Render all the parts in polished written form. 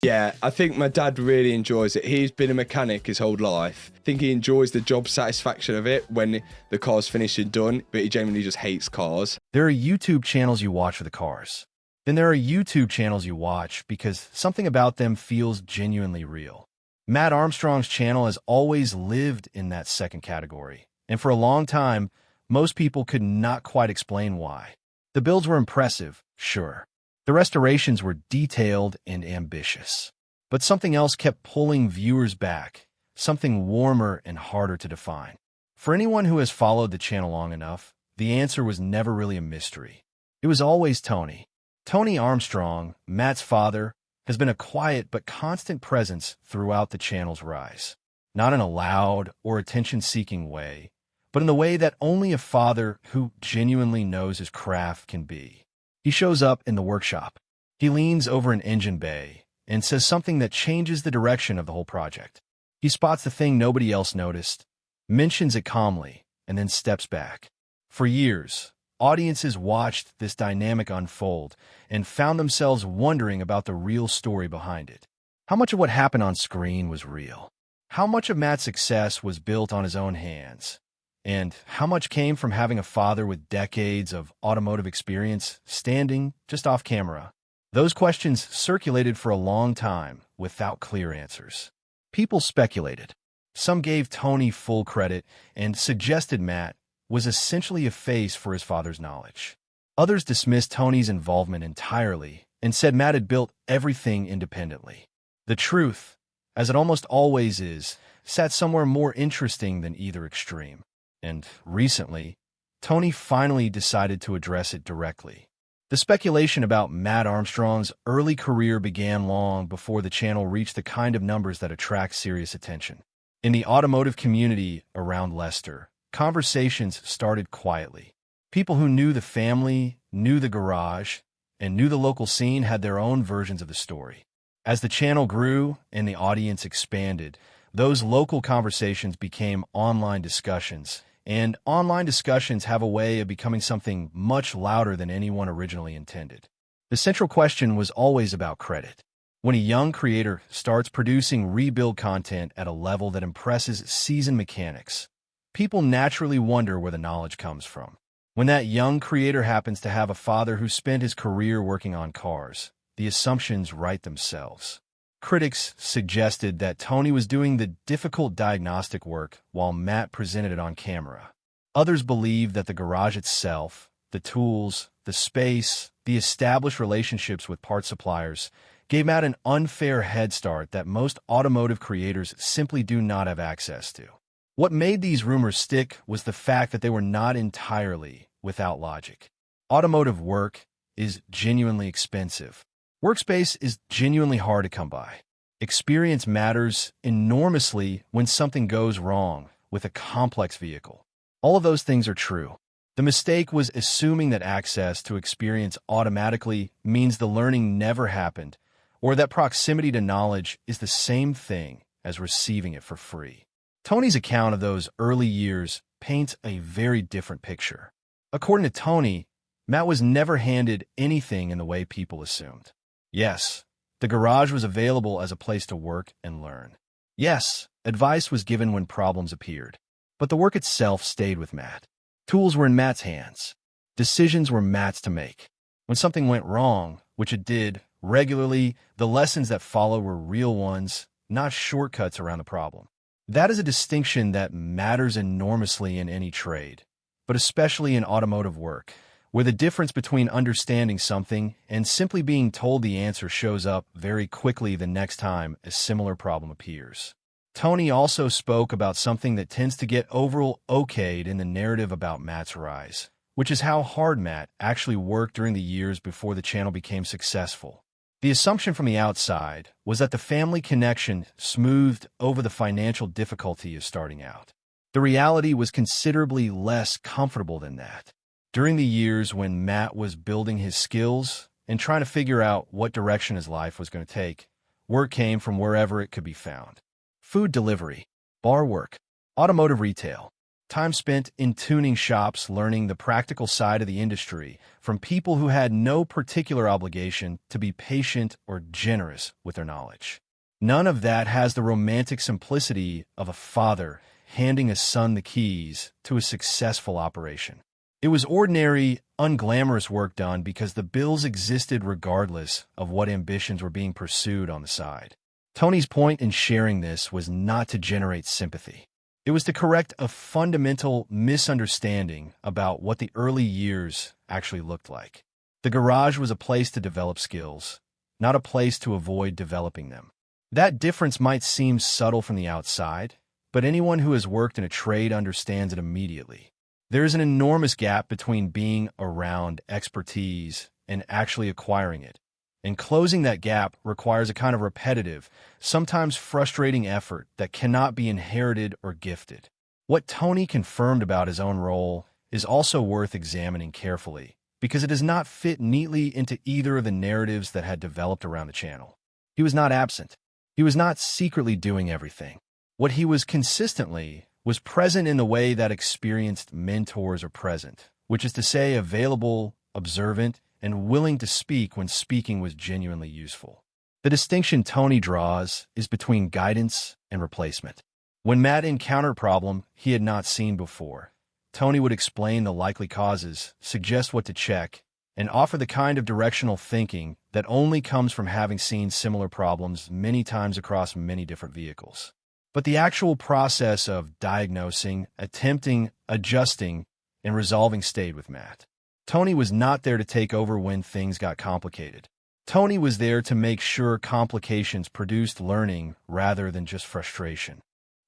Yeah, I think my dad really enjoys it. He's been a mechanic his whole life. I think he enjoys the job satisfaction of it when the car's finished and done, but he genuinely just hates cars. There are YouTube channels you watch for the cars. Then there are YouTube channels you watch because something about them feels genuinely real. Matt Armstrong's channel has always lived in that second category, and for a long time, most people could not quite explain why. The builds were impressive, sure. The restorations were detailed and ambitious. But something else kept pulling viewers back, something warmer and harder to define. For anyone who has followed the channel long enough, the answer was never really a mystery. It was always Tony. Tony Armstrong, Matt's father, has been a quiet but constant presence throughout the channel's rise. Not in a loud or attention-seeking way, but in the way that only a father who genuinely knows his craft can be. He shows up in the workshop. He leans over an engine bay and says something that changes the direction of the whole project. He spots the thing nobody else noticed, mentions it calmly, and then steps back. For years, audiences watched this dynamic unfold and found themselves wondering about the real story behind it. How much of what happened on screen was real? How much of Matt's success was built on his own hands? And how much came from having a father with decades of automotive experience standing just off camera? Those questions circulated for a long time without clear answers. People speculated. Some gave Tony full credit and suggested Matt was essentially a face for his father's knowledge. Others dismissed Tony's involvement entirely and said Matt had built everything independently. The truth, as it almost always is, sat somewhere more interesting than either extreme. And recently, Tony finally decided to address it directly. The speculation about Matt Armstrong's early career began long before the channel reached the kind of numbers that attract serious attention. In the automotive community around Leicester, conversations started quietly. People who knew the family, knew the garage, and knew the local scene had their own versions of the story. As the channel grew and the audience expanded, those local conversations became online discussions. And online discussions have a way of becoming something much louder than anyone originally intended. The central question was always about credit. When a young creator starts producing rebuild content at a level that impresses seasoned mechanics, people naturally wonder where the knowledge comes from. When that young creator happens to have a father who spent his career working on cars, the assumptions write themselves. Critics suggested that Tony was doing the difficult diagnostic work while Matt presented it on camera. Others believed that the garage itself, the tools, the space, the established relationships with parts suppliers gave Matt an unfair head start that most automotive creators simply do not have access to. What made these rumors stick was the fact that they were not entirely without logic. Automotive work is genuinely expensive. Workspace is genuinely hard to come by. Experience matters enormously when something goes wrong with a complex vehicle. All of those things are true. The mistake was assuming that access to experience automatically means the learning never happened, or that proximity to knowledge is the same thing as receiving it for free. Tony's account of those early years paints a very different picture. According to Tony, Matt was never handed anything in the way people assumed. Yes, the garage was available as a place to work and learn. Yes, advice was given when problems appeared. But the work itself stayed with Matt. Tools were in Matt's hands. Decisions were Matt's to make. When something went wrong, which it did regularly, the lessons that followed were real ones, not shortcuts around the problem. That is a distinction that matters enormously in any trade, but especially in automotive work, where the difference between understanding something and simply being told the answer shows up very quickly the next time a similar problem appears. Tony also spoke about something that tends to get overall okayed in the narrative about Matt's rise, which is how hard Matt actually worked during the years before the channel became successful. The assumption from the outside was that the family connection smoothed over the financial difficulty of starting out. The reality was considerably less comfortable than that. During the years when Matt was building his skills and trying to figure out what direction his life was going to take, work came from wherever it could be found. Food delivery, bar work, automotive retail. Time spent in tuning shops learning the practical side of the industry from people who had no particular obligation to be patient or generous with their knowledge. None of that has the romantic simplicity of a father handing his son the keys to a successful operation. It was ordinary, unglamorous work done because the bills existed regardless of what ambitions were being pursued on the side. Tony's point in sharing this was not to generate sympathy. It was to correct a fundamental misunderstanding about what the early years actually looked like. The garage was a place to develop skills, not a place to avoid developing them. That difference might seem subtle from the outside, but anyone who has worked in a trade understands it immediately. There is an enormous gap between being around expertise and actually acquiring it. And closing that gap requires a kind of repetitive, sometimes frustrating effort that cannot be inherited or gifted. What Tony confirmed about his own role is also worth examining carefully, because it does not fit neatly into either of the narratives that had developed around the channel. He was not absent. He was not secretly doing everything. What he was consistently was present in the way that experienced mentors are present, which is to say available, observant, and willing to speak when speaking was genuinely useful. The distinction Tony draws is between guidance and replacement. When Matt encountered a problem he had not seen before, Tony would explain the likely causes, suggest what to check, and offer the kind of directional thinking that only comes from having seen similar problems many times across many different vehicles. But the actual process of diagnosing, attempting, adjusting, and resolving stayed with Matt. Tony was not there to take over when things got complicated. Tony was there to make sure complications produced learning rather than just frustration.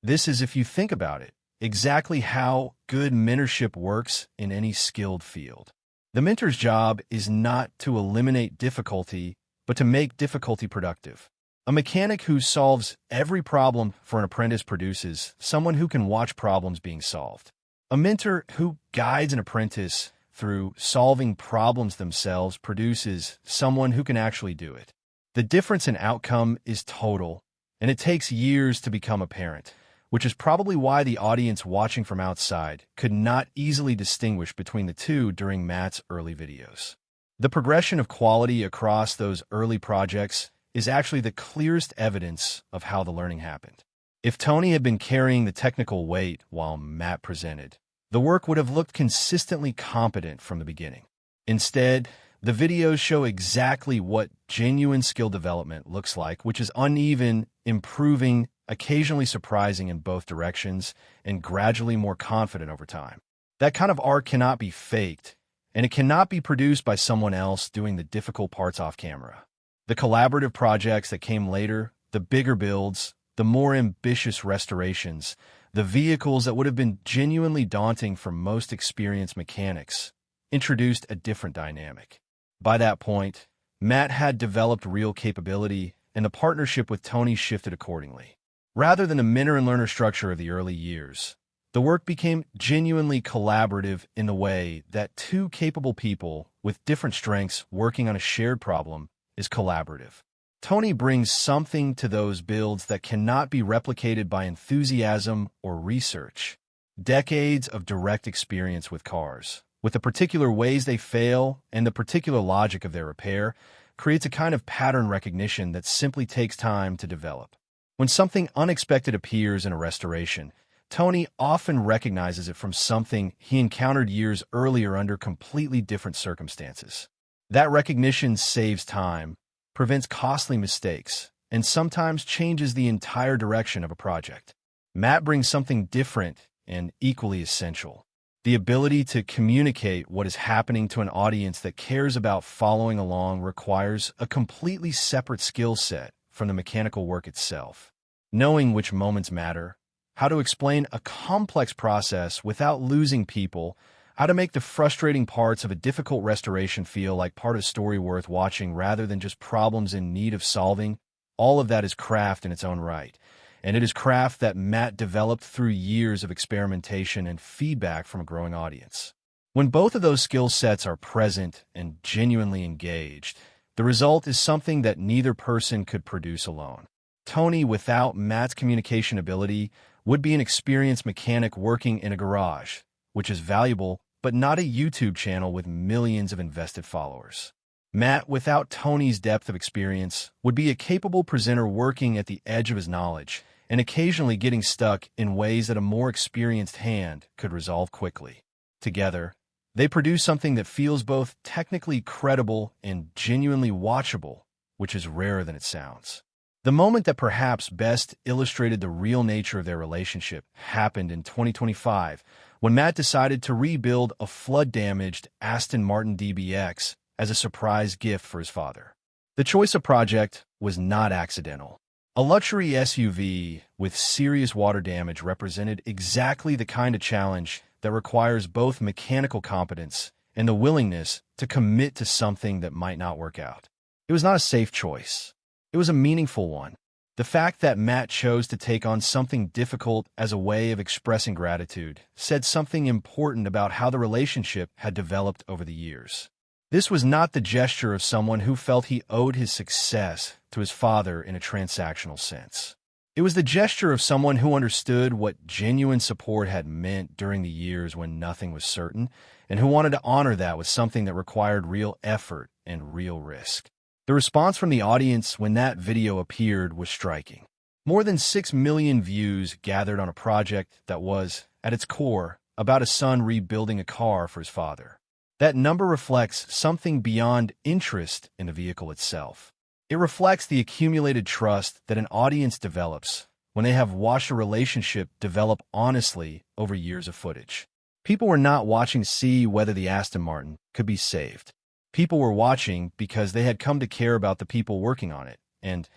This is, if you think about it, exactly how good mentorship works in any skilled field. The mentor's job is not to eliminate difficulty, but to make difficulty productive. A mechanic who solves every problem for an apprentice produces someone who can watch problems being solved. A mentor who guides an apprentice through solving problems themselves produces someone who can actually do it. The difference in outcome is total, and it takes years to become apparent, which is probably why the audience watching from outside could not easily distinguish between the two during Matt's early videos. The progression of quality across those early projects is actually the clearest evidence of how the learning happened. If Tony had been carrying the technical weight while Matt presented, the work would have looked consistently competent from the beginning. Instead, the videos show exactly what genuine skill development looks like, which is uneven, improving, occasionally surprising in both directions, and gradually more confident over time. That kind of art cannot be faked, and it cannot be produced by someone else doing the difficult parts off camera. The collaborative projects that came later, the bigger builds, the more ambitious restorations, the vehicles that would have been genuinely daunting for most experienced mechanics, introduced a different dynamic. By that point, Matt had developed real capability, and the partnership with Tony shifted accordingly. Rather than the mentor and learner structure of the early years, the work became genuinely collaborative in the way that two capable people with different strengths working on a shared problem is collaborative. Tony brings something to those builds that cannot be replicated by enthusiasm or research. Decades of direct experience with cars, with the particular ways they fail and the particular logic of their repair, creates a kind of pattern recognition that simply takes time to develop. When something unexpected appears in a restoration, Tony often recognizes it from something he encountered years earlier under completely different circumstances. That recognition saves time, prevents costly mistakes, and sometimes changes the entire direction of a project. Matt brings something different and equally essential: the ability to communicate what is happening to an audience that cares about following along requires a completely separate skill set from the mechanical work itself. Knowing which moments matter, how to explain a complex process without losing people, how to make the frustrating parts of a difficult restoration feel like part of a story worth watching rather than just problems in need of solving, all of that is craft in its own right. And it is craft that Matt developed through years of experimentation and feedback from a growing audience. When both of those skill sets are present and genuinely engaged, the result is something that neither person could produce alone. Tony, without Matt's communication ability, would be an experienced mechanic working in a garage, which is valuable, but not a YouTube channel with millions of invested followers. Matt, without Tony's depth of experience, would be a capable presenter working at the edge of his knowledge and occasionally getting stuck in ways that a more experienced hand could resolve quickly. Together, they produce something that feels both technically credible and genuinely watchable, which is rarer than it sounds. The moment that perhaps best illustrated the real nature of their relationship happened in 2025, when Matt decided to rebuild a flood-damaged Aston Martin DBX as a surprise gift for his father. The choice of project was not accidental. A luxury SUV with serious water damage represented exactly the kind of challenge that requires both mechanical competence and the willingness to commit to something that might not work out. It was not a safe choice. It was a meaningful one. The fact that Matt chose to take on something difficult as a way of expressing gratitude said something important about how the relationship had developed over the years. This was not the gesture of someone who felt he owed his success to his father in a transactional sense. It was the gesture of someone who understood what genuine support had meant during the years when nothing was certain, and who wanted to honor that with something that required real effort and real risk. The response from the audience when that video appeared was striking. More than 6 million views gathered on a project that was, at its core, about a son rebuilding a car for his father. That number reflects something beyond interest in the vehicle itself. It reflects the accumulated trust that an audience develops when they have watched a relationship develop honestly over years of footage. People were not watching to see whether the Aston Martin could be saved. People were watching because they had come to care about the people working on it, and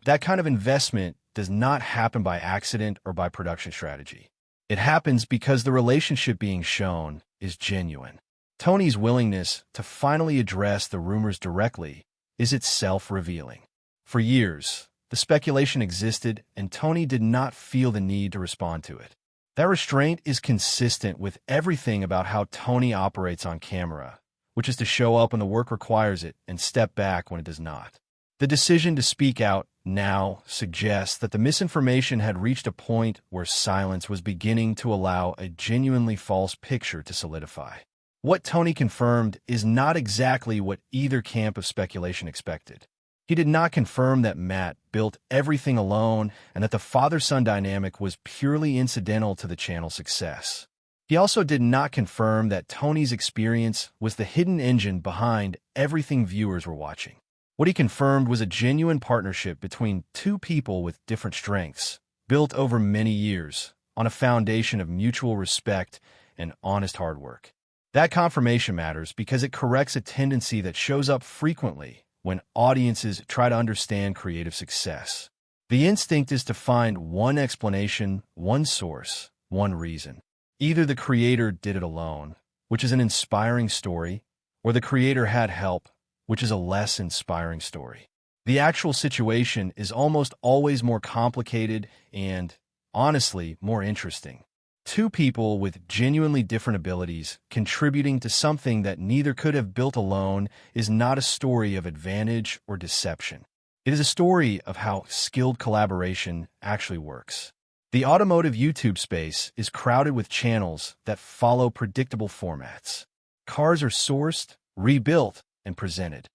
that kind of investment does not happen by accident or by production strategy. It happens because the relationship being shown is genuine. Tony's willingness to finally address the rumors directly is itself revealing. For years, the speculation existed, and Tony did not feel the need to respond to it. That restraint is consistent with everything about how Tony operates on camera, which is to show up when the work requires it and step back when it does not. The decision to speak out now suggests that the misinformation had reached a point where silence was beginning to allow a genuinely false picture to solidify. What Tony confirmed is not exactly what either camp of speculation expected. He did not confirm that Matt built everything alone and that the father-son dynamic was purely incidental to the channel's success. He also did not confirm that Tony's experience was the hidden engine behind everything viewers were watching. What he confirmed was a genuine partnership between two people with different strengths, built over many years, on a foundation of mutual respect and honest hard work. That confirmation matters because it corrects a tendency that shows up frequently when audiences try to understand creative success. The instinct is to find one explanation, one source, one reason. Either the creator did it alone, which is an inspiring story, or the creator had help, which is a less inspiring story. The actual situation is almost always more complicated and, honestly, more interesting. Two people with genuinely different abilities contributing to something that neither could have built alone is not a story of advantage or deception. It is a story of how skilled collaboration actually works. The automotive YouTube space is crowded with channels that follow predictable formats. Cars are sourced, rebuilt, and presented.